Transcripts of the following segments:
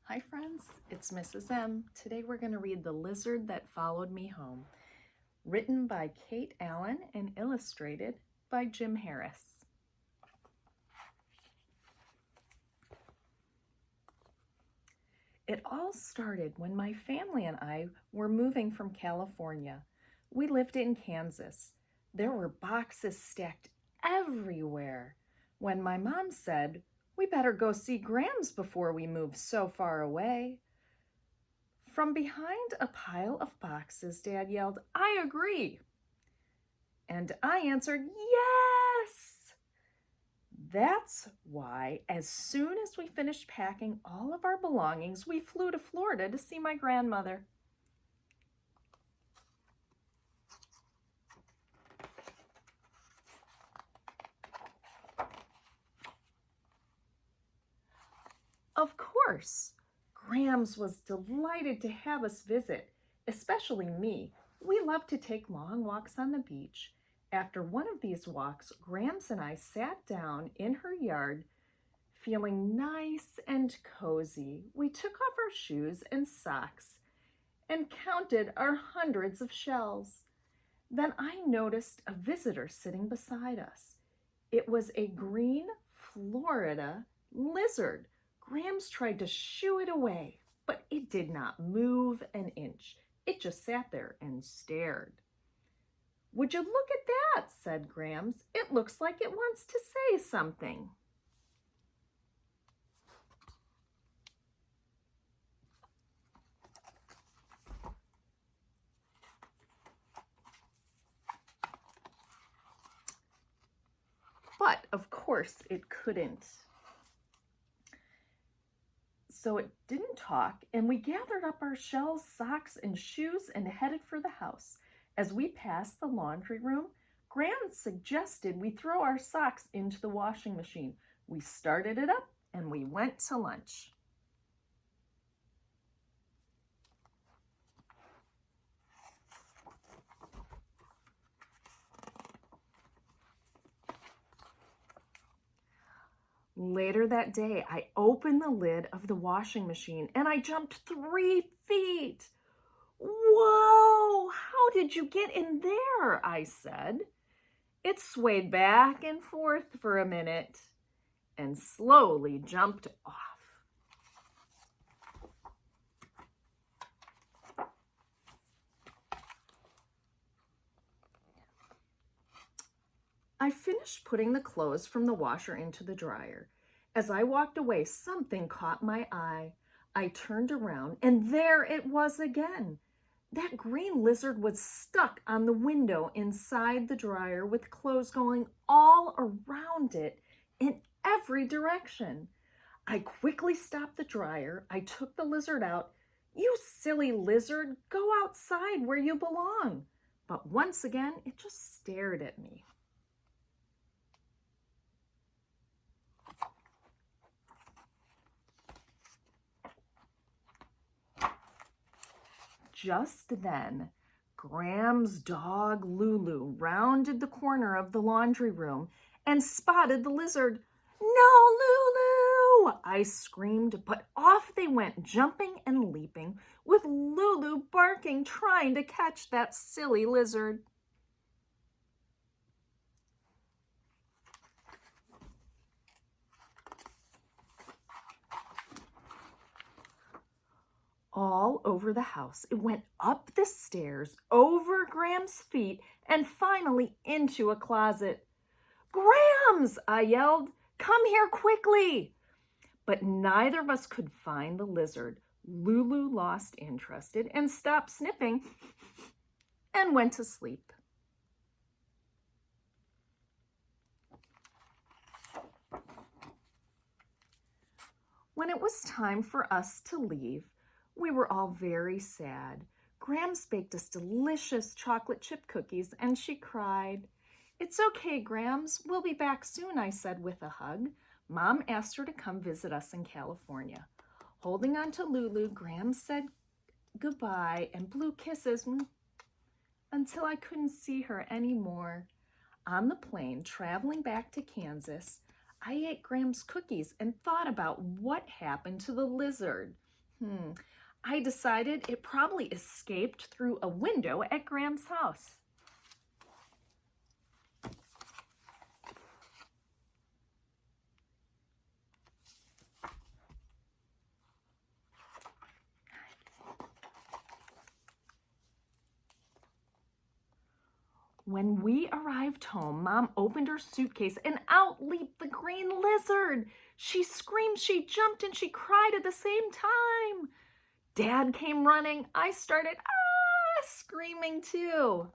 Hi friends, it's Mrs. M. Today we're going to read The Lizard That Followed Me Home, written by Kate Allen and illustrated by Jim Harris. It all started when my family and I were moving from California. We lived in Kansas. There were boxes stacked everywhere. When my mom said, "We better go see Grams before we move so far away." From behind a pile of boxes, Dad yelled, "I agree." And I answered, "Yes." That's why, as soon as we finished packing all of our belongings, we flew to Florida to see my grandmother. Of course, Grams was delighted to have us visit, especially me. We love to take long walks on the beach. After one of these walks, Grams and I sat down in her yard, feeling nice and cozy. We took off our shoes and socks and counted our hundreds of shells. Then I noticed a visitor sitting beside us. It was a green Florida lizard. Grams tried to shoo it away, but it did not move an inch. It just sat there and stared. "Would you look at that?" said Grams. "It looks like it wants to say something." But of course it couldn't. So it didn't talk, and we gathered up our shells, socks, and shoes and headed for the house. As we passed the laundry room, Gran suggested we throw our socks into the washing machine. We started it up and we went to lunch. Later that day, I opened the lid of the washing machine and I jumped 3 feet. "Whoa, how did you get in there?" I said. It swayed back and forth for a minute and slowly jumped off. I finished putting the clothes from the washer into the dryer. As I walked away, something caught my eye. I turned around and there it was again. That green lizard was stuck on the window inside the dryer with clothes going all around it in every direction. I quickly stopped the dryer. I took the lizard out. "You silly lizard, go outside where you belong." But once again, it just stared at me. Just then, Graham's dog Lulu rounded the corner of the laundry room and spotted the lizard. "No, Lulu!" I screamed, but off they went, jumping and leaping, with Lulu barking, trying to catch that silly lizard. All over the house. It went up the stairs, over Graham's feet, and finally into a closet. "Grams!" I yelled. "Come here quickly!" But neither of us could find the lizard. Lulu lost interest and stopped sniffing and went to sleep. When it was time for us to leave, we were all very sad. Grams baked us delicious chocolate chip cookies, and she cried. "It's okay, Grams. We'll be back soon," I said with a hug. Mom asked her to come visit us in California. Holding on to Lulu, Grams said goodbye and blew kisses until I couldn't see her anymore. On the plane, traveling back to Kansas, I ate Graham's cookies and thought about what happened to the lizard. I decided it probably escaped through a window at Graham's house. When we arrived home, Mom opened her suitcase and out leaped the green lizard. She screamed, she jumped, and she cried at the same time. Dad came running. I started screaming too.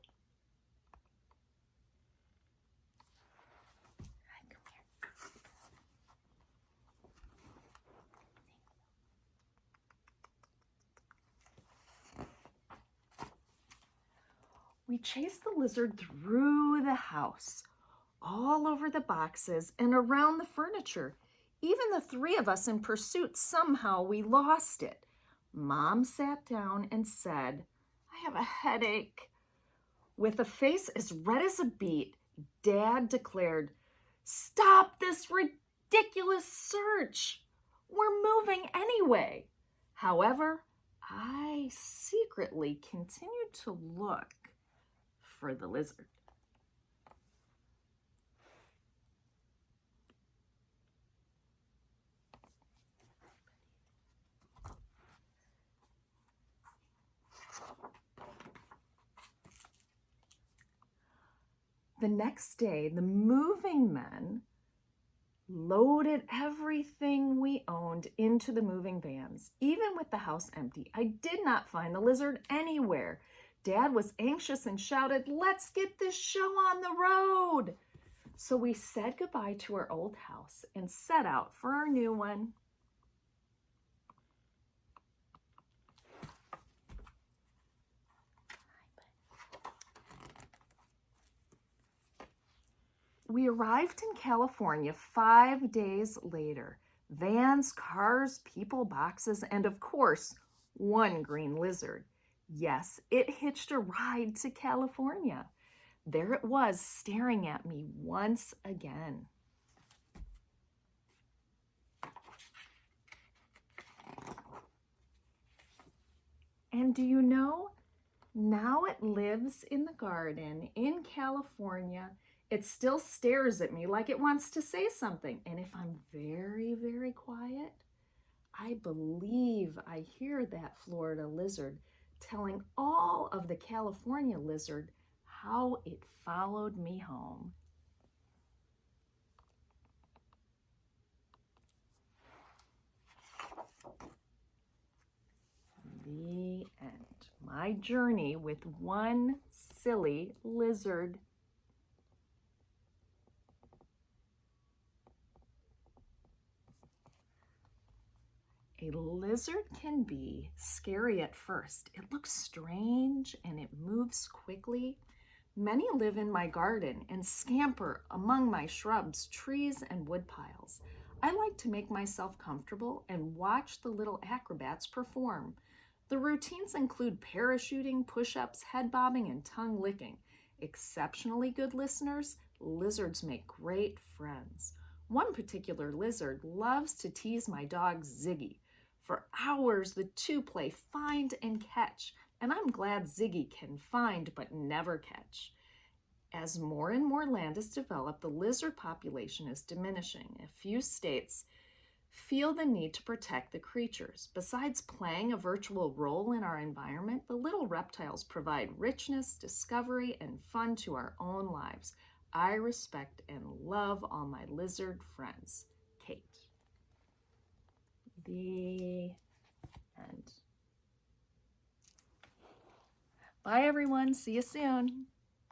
We chased the lizard through the house, all over the boxes and around the furniture. Even the three of us in pursuit, somehow we lost it. Mom sat down and said, "I have a headache." With a face as red as a beet, Dad declared, "Stop this ridiculous search. We're moving anyway." However, I secretly continued to look for the lizard. The next day, the moving men loaded everything we owned into the moving vans. Even with the house empty, I did not find the lizard anywhere. Dad was anxious and shouted, "Let's get this show on the road." So we said goodbye to our old house and set out for our new one. We arrived in California 5 days later. Vans, cars, people, boxes, and of course, one green lizard. Yes, it hitched a ride to California. There it was, staring at me once again. And do you know, now it lives in the garden in California. It still stares at me like it wants to say something. And if I'm very, very quiet, I believe I hear that Florida lizard telling all of the California lizard how it followed me home. The end. My journey with one silly lizard. A lizard can be scary at first. It looks strange and it moves quickly. Many live in my garden and scamper among my shrubs, trees, and wood piles. I like to make myself comfortable and watch the little acrobats perform. The routines include parachuting, push-ups, head bobbing, and tongue licking. Exceptionally good listeners, lizards make great friends. One particular lizard loves to tease my dog Ziggy. For hours, the two play find and catch, and I'm glad Ziggy can find but never catch. As more and more land is developed, the lizard population is diminishing. A few states feel the need to protect the creatures. Besides playing a virtual role in our environment, the little reptiles provide richness, discovery, and fun to our own lives. I respect and love all my lizard friends. Kate. The end. Bye, everyone. See you soon.